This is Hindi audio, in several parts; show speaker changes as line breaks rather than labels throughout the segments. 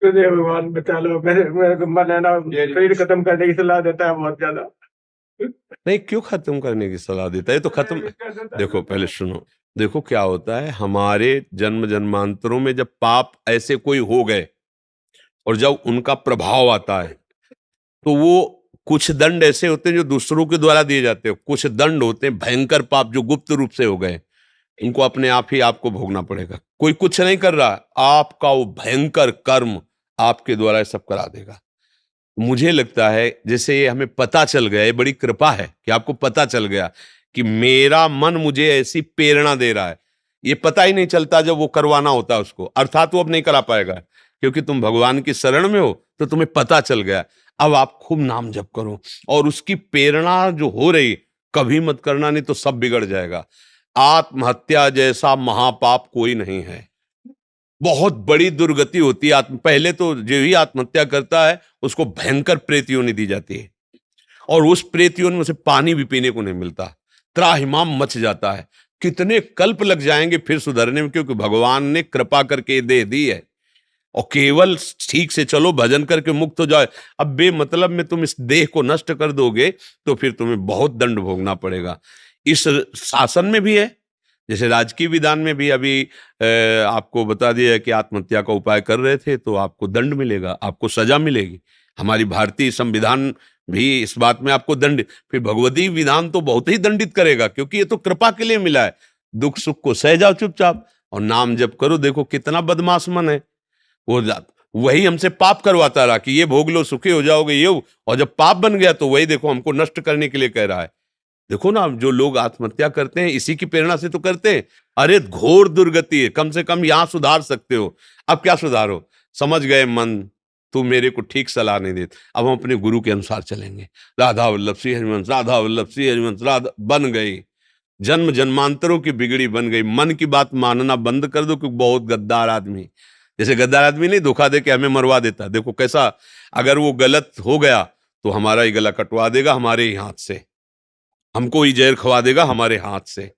तुझे भगवान बचा लो, मेरे को मन है ना शरीर खत्म करने की सलाह देता है बहुत ज्यादा।
नहीं, क्यों खत्म करने की सलाह देता है? ये तो खत्म, देखो पहले सुनो, देखो क्या होता है, हमारे जन्म जन्मांतरों में जब पाप ऐसे कोई हो गए और जब उनका प्रभाव आता है, तो वो कुछ दंड ऐसे होते हैं जो दूसरों के द्वारा दिए जाते हैं, कुछ दंड होते हैं भयंकर पाप जो गुप्त रूप से हो गए, इनको अपने आप ही आपको भोगना पड़ेगा। कोई कुछ नहीं कर रहा, आपका वो भयंकर कर्म आपके द्वारा ये सब करा देगा। मुझे लगता है जैसे ये हमें पता चल गया, ये बड़ी कृपा है कि आपको पता चल गया कि मेरा मन मुझे ऐसी प्रेरणा दे रहा है। ये पता ही नहीं चलता जब वो करवाना होता है उसको, अर्थात वो अब नहीं करा पाएगा क्योंकि तुम भगवान की शरण में हो, तो तुम्हें पता चल गया। अब आप खूब नाम जप करो और उसकी प्रेरणा जो हो रही, कभी मत करना, नहीं तो सब बिगड़ जाएगा। आत्महत्या जैसा महापाप कोई नहीं है, बहुत बड़ी दुर्गति होती है आत्म, पहले तो जो ही आत्महत्या करता है उसको भयंकर प्रेत योनि दी जाती है, और उस प्रेत योनि में उसे पानी भी पीने को नहीं मिलता, त्राहिमाम मच जाता है। कितने कल्प लग जाएंगे फिर सुधरने में, क्योंकि भगवान ने कृपा करके दे दी है। और केवल ठीक से चलो, भजन करके मुक्त हो जाए। अब बेमतलब में तुम इस देह को नष्ट कर दोगे तो फिर तुम्हें बहुत दंड भोगना पड़ेगा। इस शासन में भी है, जैसे राजकीय विधान में भी अभी आपको बता दिया कि आत्महत्या का उपाय कर रहे थे तो आपको दंड मिलेगा, आपको सजा मिलेगी। हमारी भारतीय संविधान भी इस बात में आपको दंड, फिर भगवती विधान तो बहुत ही दंडित करेगा, क्योंकि ये तो कृपा के लिए मिला है। दुख सुख को सह जाओ चुपचाप और नाम जप करो। देखो कितना बदमाश मन है वो, वही हमसे पाप करवाता रहा कि ये भोग लो सुखी हो जाओगे ये, और जब पाप बन गया तो वही देखो हमको नष्ट करने के लिए कह रहा है। देखो ना, जो लोग आत्महत्या करते हैं इसी की प्रेरणा से तो करते हैं। अरे घोर दुर्गति है, कम से कम यहां सुधार सकते हो। अब क्या सुधारो? समझ गए मन, तू मेरे को ठीक सलाह नहीं देता, अब हम अपने गुरु के अनुसार चलेंगे। राधा वल्लभ श्री हरिवंश, राधा वल्लभ श्री हरिवंश, राधा बन गई। जन्म जन्मांतरों की बिगड़ी बन गई। मन की बात मानना बंद कर दो, क्योंकि बहुत गद्दार आदमी, जैसे गद्दार आदमी नहीं धोखा दे के हमें मरवा देता, देखो कैसा, अगर वो गलत हो गया तो हमारा ही गला कटवा देगा हमारे ही हाथ से, हमको ही जहर खवा देगा हमारे हाथ से।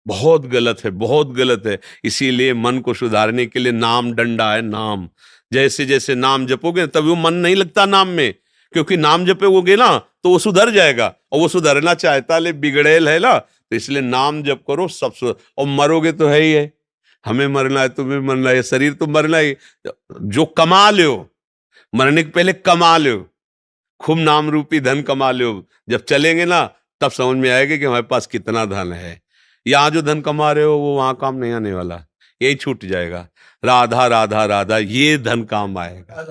बहुत गलत है, बहुत गलत है। इसीलिए मन को सुधारने के लिए नाम डंडा है, नाम। जैसे जैसे नाम जपोगे तभी वो मन नहीं लगता नाम में, क्योंकि नाम जपोगे ना तो वो सुधर जाएगा, और वो सुधरना चाहता ले बिगड़ेल है ना, तो इसलिए नाम जप करो सब और मरोगे तो है ही है, हमें मरना है, तुम्हें मरना है, शरीर तो मरना ही। जो कमा लो, मरने के पहले कमा लो, खूब नाम रूपी धन कमा लो। जब चलेंगे ना तब समझ में आएगा कि हमारे पास कितना धन है। यहाँ जो धन कमा रहे हो वो वहां काम नहीं आने वाला, यही छूट जाएगा। राधा राधा राधा, ये धन काम आएगा।